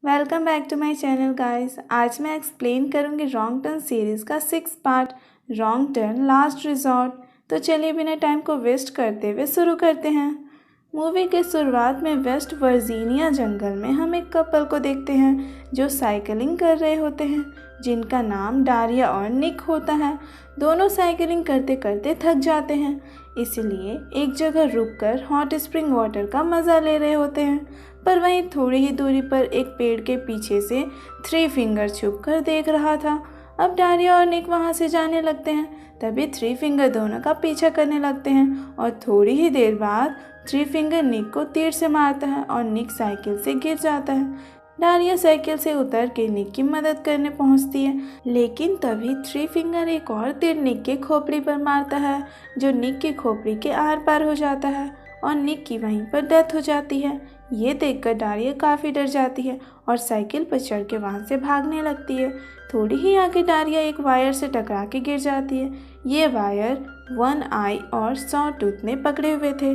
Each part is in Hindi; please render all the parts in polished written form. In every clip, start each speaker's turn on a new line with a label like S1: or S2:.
S1: Welcome back to my channel guys. आज मैं एक्सप्लेन करूंगी रॉन्ग टर्न सीरीज़ का 6 part wrong turn last resort. तो चलिए बिना टाइम को वेस्ट करते हुए शुरू करते हैं। मूवी के शुरुआत में वेस्ट वर्जीनिया जंगल में हम एक कपल को देखते हैं जो साइकिलिंग कर रहे होते हैं, जिनका नाम डारिया और निक होता है। दोनों साइकिलिंग करते करते थक जाते हैं, इसलिए एक जगह रुककर हॉट स्प्रिंग वाटर का मज़ा ले रहे होते हैं। पर वहीं थोड़ी ही दूरी पर एक पेड़ के पीछे से थ्री फिंगर छुपकर देख रहा था। अब डारिया और निक वहां से जाने लगते हैं। तभी थ्री फिंगर दोनों का पीछा करने लगते हैं और थोड़ी ही देर बाद थ्री फिंगर निक को तीर से मारता है और निक साइकिल से गिर जाता है। डारिया साइकिल से उतर के निक की मदद करने पहुंचती है, लेकिन तभी थ्री फिंगर एक और तीर निक के खोपड़ी पर मारता है, जो निक की खोपड़ी के आर पार हो जाता है और निक की वहीं पर डेथ हो जाती है। ये देखकर डारिया काफ़ी डर जाती है और साइकिल पर चढ़ के वहाँ से भागने लगती है। थोड़ी ही आगे डारिया एक वायर से टकरा के गिर जाती है। ये वायर वन आई और सॉ टूथ ने पकड़े हुए थे।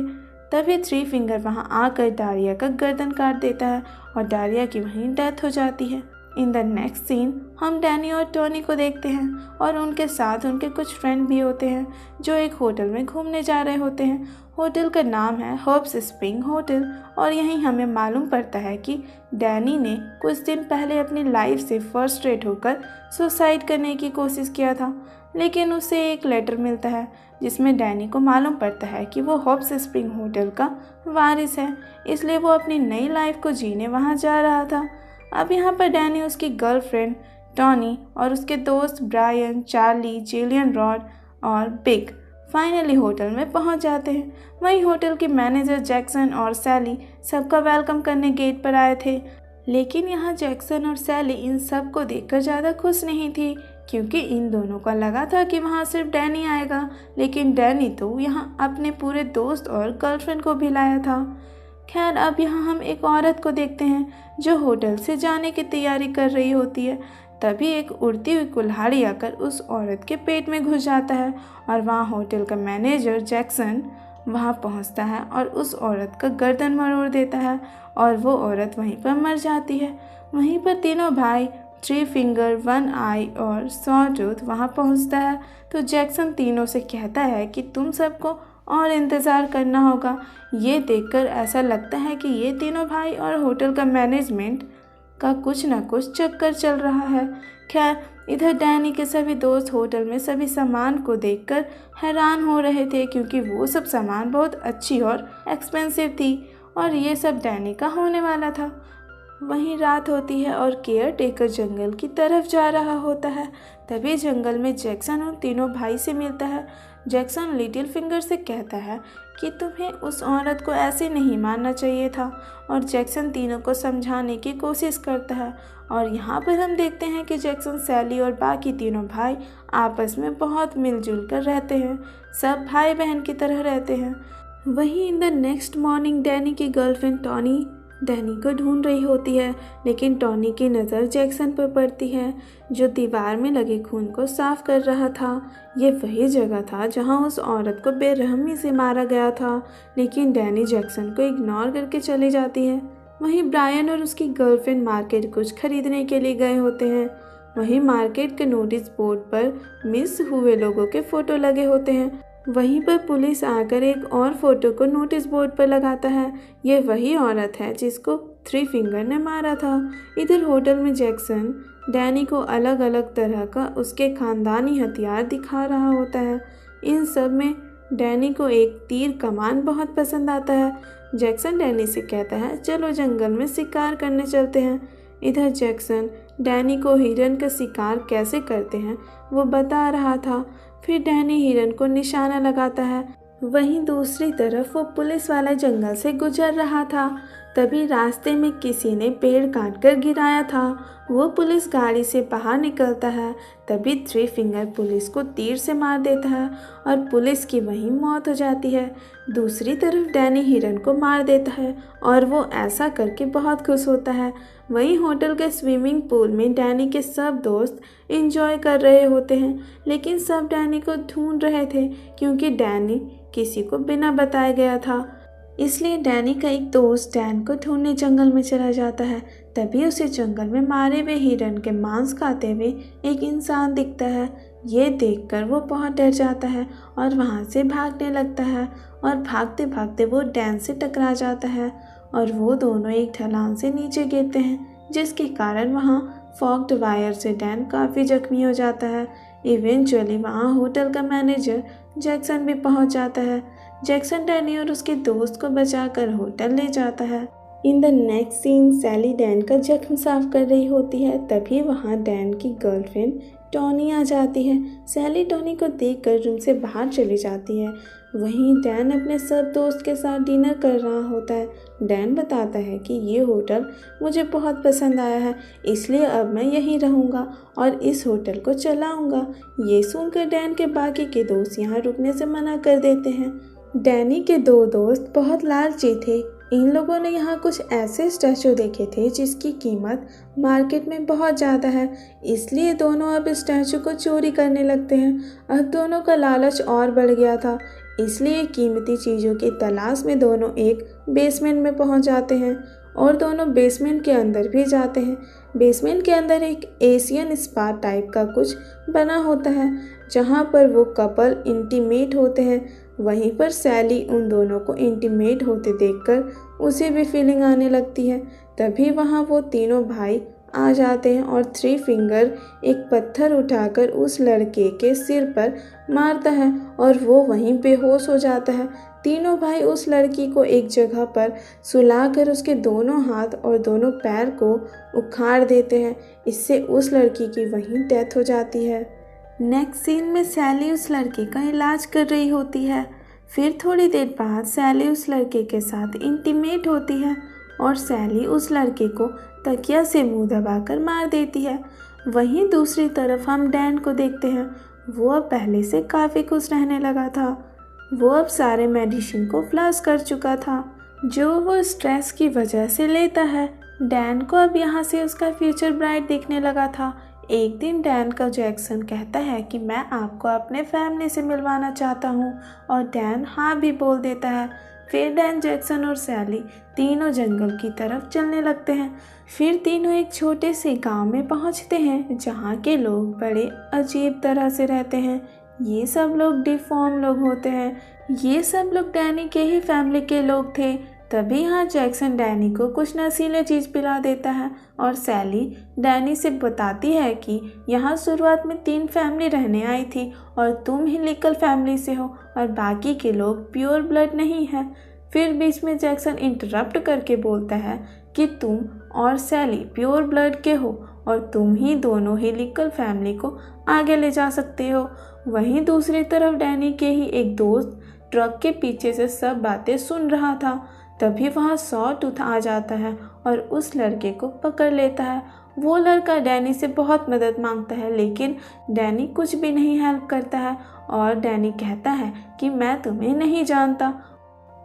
S1: तभी थ्री फिंगर वहाँ आकर डारिया का गर्दन काट देता है और डारिया की वहीं डेथ हो जाती है। इन द नेक्स्ट सीन हम डैनी और टोनी को देखते हैं और उनके साथ उनके कुछ फ्रेंड भी होते हैं जो एक होटल में घूमने जा रहे होते हैं। होटल का नाम है हॉट स्प्रिंग होटल और यहीं हमें मालूम पड़ता है कि डैनी ने कुछ दिन पहले अपनी लाइफ से फ्रस्ट्रेट होकर सुसाइड करने की कोशिश किया था, लेकिन उसे एक लेटर मिलता है जिसमें डैनी को मालूम पड़ता है कि वो हॉट स्प्रिंग होटल का वारिस है, इसलिए वो अपनी नई लाइफ को जीने वहाँ जा रहा था। अब यहाँ पर डैनी उसकी गर्लफ्रेंड टॉनी और उसके दोस्त ब्रायन, चार्ली, जिलियन रॉड और बिग फाइनली होटल में पहुंच जाते हैं। वहीं होटल के मैनेजर जैक्सन और सैली सबका वेलकम करने गेट पर आए थे, लेकिन यहाँ जैक्सन और सैली इन सब को देखकर ज़्यादा खुश नहीं थी, क्योंकि इन दोनों को लगा था कि वहाँ सिर्फ डैनी आएगा, लेकिन डैनी तो यहाँ अपने पूरे दोस्त और गर्लफ्रेंड को भी लाया था। खैर, अब यहाँ हम एक औरत को देखते हैं जो होटल से जाने की तैयारी कर रही होती है। तभी एक उड़ती हुई कुल्हाड़ी आकर उस औरत के पेट में घुस जाता है और वहाँ होटल का मैनेजर जैक्सन वहाँ पहुँचता है और उस औरत का गर्दन मरोड़ देता है और वो औरत वहीं पर मर जाती है। वहीं पर तीनों भाई थ्री फिंगर, वन आई और सॉ टूथ वहाँ पहुँचता है तो जैक्सन तीनों से कहता है कि तुम सबको और इंतज़ार करना होगा। ये देखकर ऐसा लगता है कि ये तीनों भाई और होटल का मैनेजमेंट का कुछ ना कुछ चक्कर चल रहा है। खैर, इधर डैनी के सभी दोस्त होटल में सभी सामान को देखकर हैरान हो रहे थे, क्योंकि वो सब सामान बहुत अच्छी और एक्सपेंसिव थी और ये सब डैनी का होने वाला था। वहीं रात होती है और केयर टेकर जंगल की तरफ जा रहा होता है। तभी जंगल में जैक्सन उन तीनों भाई से मिलता है। जैक्सन लिटिल फिंगर से कहता है कि तुम्हें उस औरत को ऐसे नहीं मारना चाहिए था और जैक्सन तीनों को समझाने की कोशिश करता है। और यहाँ पर हम देखते हैं कि जैक्सन, सैली और बाकी तीनों भाई आपस में बहुत मिलजुल कर रहते हैं, सब भाई बहन की तरह रहते हैं। वहीं इन द नेक्स्ट मॉर्निंग डैनी की गर्लफ्रेंड टॉनी डैनी को ढूंढ रही होती है, लेकिन टॉनी की नज़र जैक्सन पर पड़ती है जो दीवार में लगे खून को साफ कर रहा था। ये वही जगह था जहां उस औरत को बेरहमी से मारा गया था, लेकिन डैनी जैक्सन को इग्नोर करके चली जाती है। वहीं ब्रायन और उसकी गर्लफ्रेंड मार्केट कुछ खरीदने के लिए गए होते हैं। वहीं मार्केट के नोटिस बोर्ड पर मिस हुए लोगों के फ़ोटो लगे होते हैं। वहीं पर पुलिस आकर एक और फोटो को नोटिस बोर्ड पर लगाता है। ये वही औरत है जिसको थ्री फिंगर ने मारा था। इधर होटल में जैक्सन डैनी को अलग अलग तरह का उसके खानदानी हथियार दिखा रहा होता है। इन सब में डैनी को एक तीर कमान बहुत पसंद आता है। जैक्सन डैनी से कहता है चलो जंगल में शिकार करने चलते हैं। इधर जैक्सन डैनी को हिरन का शिकार कैसे करते हैं वो बता रहा था। फिर डैनी हिरन को निशाना लगाता है। वहीं दूसरी तरफ वो पुलिस वाला जंगल से गुजर रहा था। तभी रास्ते में किसी ने पेड़ काटकर गिराया था। वो पुलिस गाड़ी से बाहर निकलता है। तभी थ्री फिंगर पुलिस को तीर से मार देता है और पुलिस की वहीं मौत हो जाती है। दूसरी तरफ डैनी हिरन को मार देता है और वो ऐसा करके बहुत खुश होता है। वहीं होटल के स्विमिंग पूल में डैनी के सब दोस्त एंजॉय कर रहे होते हैं, लेकिन सब डैनी को ढूंढ रहे थे, क्योंकि डैनी किसी को बिना बताया गया था। इसलिए डैनी का एक दोस्त डैन को ढूंढने जंगल में चला जाता है। तभी उसे जंगल में मारे हुए हिरन के मांस खाते हुए एक इंसान दिखता है। ये देखकर वो बहुत डर जाता है और वहाँ से भागने लगता है और भागते भागते वो डैन से टकरा जाता है और वो दोनों एक ढलान से नीचे गिरते हैं, जिसके कारण वहाँ फॉग्ड वायर से डैन काफ़ी जख्मी हो जाता है। इवेंचुअली वहाँ होटल का मैनेजर जैक्सन भी पहुँच जाता है। जैक्सन डैनी और उसके दोस्त को बचाकर होटल ले जाता है। In the next scene Sally Dan का जख्म साफ कर रही होती है। तभी वहाँ डैन की गर्लफ्रेंड टॉनी आ जाती है। सैली टॉनी को देखकर रूम से बाहर चली जाती है। वहीं डैन अपने सब दोस्त के साथ डिनर कर रहा होता है। डैन बताता है कि ये होटल मुझे बहुत पसंद आया है, इसलिए अब मैं यहीं रहूँगा और इस होटल को चलाऊँगा। ये सुनकर डैन के बाकी के दोस्त यहाँ रुकने से मना कर देते हैं। डैनी के दो दोस्त बहुत लालची थे। इन लोगों ने यहाँ कुछ ऐसे स्टैचू देखे थे जिसकी कीमत मार्केट में बहुत ज़्यादा है, इसलिए दोनों अब स्टैचू को चोरी करने लगते हैं। अब दोनों का लालच और बढ़ गया था, इसलिए कीमती चीज़ों की तलाश में दोनों एक बेसमेंट में पहुँच जाते हैं और दोनों बेसमेंट के अंदर भी जाते हैं। बेसमेंट के अंदर एक एशियन स्पा टाइप का कुछ बना होता है, जहाँ पर वो कपल इंटीमेट होते हैं। वहीं पर सैली उन दोनों को इंटीमेट होते देखकर उसे भी फीलिंग आने लगती है। तभी वहाँ वो तीनों भाई आ जाते हैं और थ्री फिंगर एक पत्थर उठाकर उस लड़के के सिर पर मारता है और वो वहीं बेहोश हो जाता है। तीनों भाई उस लड़की को एक जगह पर सुलाकर उसके दोनों हाथ और दोनों पैर को उखाड़ देते हैं। इससे उस लड़की की वहीं डेथ हो जाती है। नेक्स्ट सीन में सैली उस लड़के का इलाज कर रही होती है। फिर थोड़ी देर बाद सैली उस लड़के के साथ इंटीमेट होती है और सैली उस लड़के को तकिया से मुंह दबाकर मार देती है। वहीं दूसरी तरफ हम डैन को देखते हैं। वो अब पहले से काफ़ी खुश रहने लगा था। वो अब सारे मेडिसिन को फ्लश कर चुका था जो वो स्ट्रेस की वजह से लेता है। डैन को अब यहाँ से उसका फ्यूचर ब्राइट दिखने लगा था। एक दिन डैन का जैक्सन कहता है कि मैं आपको अपने फैमिली से मिलवाना चाहता हूँ और डैन हाँ भी बोल देता है। फिर डैन, जैक्सन और सैली तीनों जंगल की तरफ चलने लगते हैं। फिर तीनों एक छोटे से गांव में पहुँचते हैं जहाँ के लोग बड़े अजीब तरह से रहते हैं। ये सब लोग डिफॉर्म लोग होते हैं। ये सब लोग डैनी के ही फैमिली के लोग थे। तभी यहाँ जैक्सन डैनी को कुछ नशीले चीज़ पिला देता है और सैली डैनी से बताती है कि यहाँ शुरुआत में 3 फैमिली रहने आई थी और तुम ही लीगल फैमिली से हो और बाकी के लोग प्योर ब्लड नहीं है। फिर बीच में जैक्सन इंटरप्ट करके बोलता है कि तुम और सैली प्योर ब्लड के हो और तुम ही दोनों ही लीगल फैमिली को आगे ले जा सकते हो। वहीं दूसरी तरफ डैनी के ही एक दोस्त ट्रक के पीछे से सब बातें सुन रहा था। तभी वहाँ सॉटूथ आ जाता है और उस लड़के को पकड़ लेता है। वो लड़का डैनी से बहुत मदद मांगता है, लेकिन डैनी कुछ भी नहीं हेल्प करता है और डैनी कहता है कि मैं तुम्हें नहीं जानता।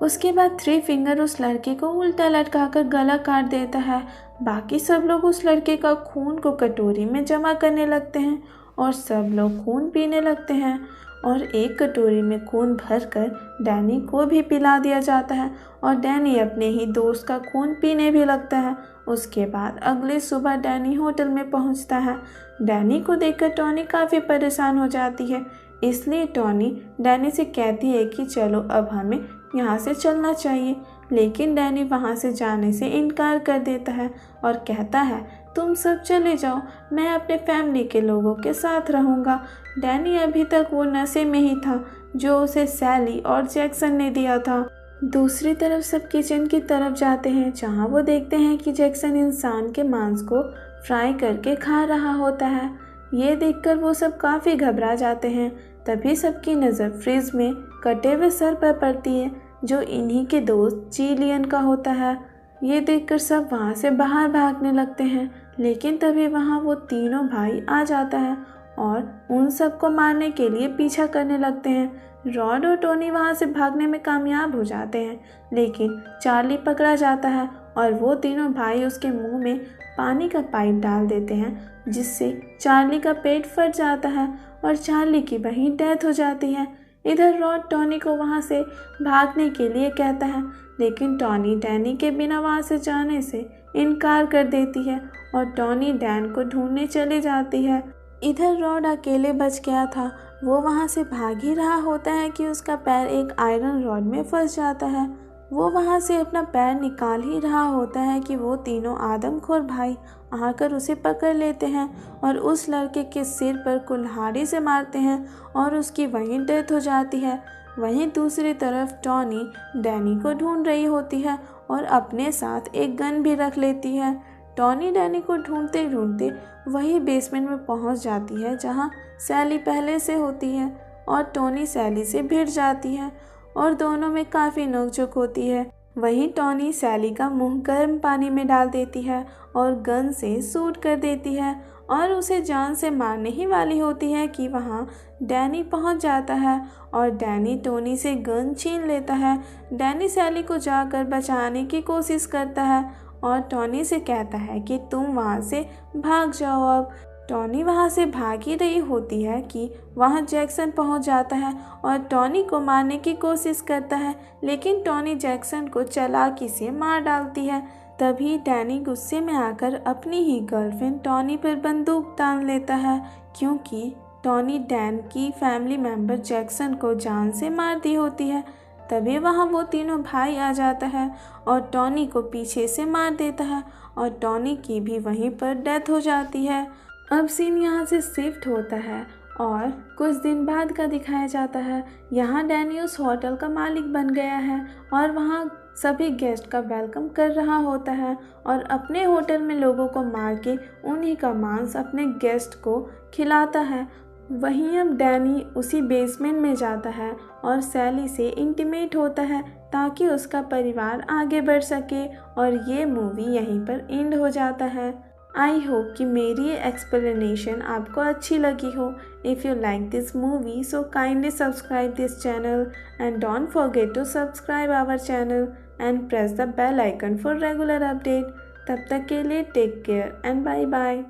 S1: उसके बाद थ्री फिंगर उस लड़के को उल्टा लटकाकर गला काट देता है। बाकी सब लोग उस लड़के का खून को कटोरी में जमा करने लगते हैं और सब लोग खून पीने लगते हैं और एक कटोरी में खून भरकर डैनी को भी पिला दिया जाता है और डैनी अपने ही दोस्त का खून पीने भी लगता है। उसके बाद अगली सुबह डैनी होटल में पहुंचता है। डैनी को देखकर टॉनी काफ़ी परेशान हो जाती है, इसलिए टॉनी डैनी से कहती है कि चलो अब हमें यहाँ से चलना चाहिए, लेकिन डैनी वहाँ से जाने से इनकार कर देता है और कहता है तुम सब चले जाओ, मैं अपने फैमिली के लोगों के साथ रहूँगा। डैनी अभी तक वो नशे में ही था जो उसे सैली और जैक्सन ने दिया था। दूसरी तरफ सब किचन की तरफ जाते हैं जहाँ वो देखते हैं कि जैक्सन इंसान के मांस को फ्राई करके खा रहा होता है। ये देखकर वो सब काफ़ी घबरा जाते हैं। तभी सबकी नज़र फ्रिज में कटे हुए सर पर पड़ती है जो इन्हीं के दोस्त जिलियन का होता है। ये देखकर सब वहाँ से बाहर भागने लगते हैं, लेकिन तभी वहाँ वो तीनों भाई आ जाता है और उन सबको मारने के लिए पीछा करने लगते हैं। रॉड और टोनी वहाँ से भागने में कामयाब हो जाते हैं, लेकिन चार्ली पकड़ा जाता है और वो तीनों भाई उसके मुंह में पानी का पाइप डाल देते हैं, जिससे चार्ली का पेट फट जाता है और चार्ली की वहीं डेथ हो जाती है। इधर रॉड टॉनी को वहाँ से भागने के लिए कहता है, लेकिन टॉनी डैनी के बिना वहाँ से जाने से इनकार कर देती है और टॉनी डैन को ढूंढने चली जाती है। इधर रॉड अकेले बच गया था। वो वहाँ से भाग ही रहा होता है कि उसका पैर एक आयरन रॉड में फंस जाता है। वो वहाँ से अपना पैर निकाल ही रहा होता है कि वो तीनों आदमखोर भाई आकर उसे पकड़ लेते हैं और उस लड़के के सिर पर कुल्हाड़ी से मारते हैं और उसकी वहीं डेथ हो जाती है। वहीं दूसरी तरफ टॉनी डैनी को ढूंढ रही होती है और अपने साथ एक गन भी रख लेती है। टॉनी डैनी को ढूंढते ढूंढते वही बेसमेंट में पहुंच जाती है जहां सैली पहले से होती है और टॉनी सैली से भिड़ जाती है और दोनों में काफ़ी नोकझोंक होती है। वहीं टॉनी सैली का मुंह गर्म पानी में डाल देती है और गन से शूट कर देती है और उसे जान से मारने ही वाली होती है कि वहाँ डैनी पहुँच जाता है और डैनी टॉनी से गन छीन लेता है। डैनी सैली को जाकर बचाने की कोशिश करता है और टॉनी से कहता है कि तुम वहाँ से भाग जाओ। अब टॉनी वहाँ से भाग ही रही होती है कि वहाँ जैक्सन पहुँच जाता है और टॉनी को मारने की कोशिश करता है, लेकिन टॉनी जैक्सन को चालाकी से मार डालती है। तभी डैनी गुस्से में आकर अपनी ही गर्लफ्रेंड टॉनी पर बंदूक तान लेता है, क्योंकि टॉनी डैन की फैमिली मेम्बर जैक्सन को जान से मार दी होती है। तभी वहाँ वो तीनों भाई आ जाता है और टॉनी को पीछे से मार देता है और टॉनी की भी वहीं पर डेथ हो जाती है। अब सीन यहाँ से शिफ्ट होता है और कुछ दिन बाद का दिखाया जाता है। यहाँ डैनी उस होटल का मालिक बन गया है और वहाँ सभी गेस्ट का वेलकम कर रहा होता है और अपने होटल में लोगों को मार के उन्हीं का मांस अपने गेस्ट को खिलाता है। वहीं अब डैनी उसी बेसमेंट में जाता है और सैली से इंटीमेट होता है ताकि उसका परिवार आगे बढ़ सके और ये मूवी यहीं पर एंड हो जाता है। आई होप कि मेरी ये एक्सप्लेनेशन आपको अच्छी लगी हो। If you like this movie so kindly subscribe this channel and don't forget to subscribe our channel and press the bell icon for regular update. तब तक के लिए take care and bye bye.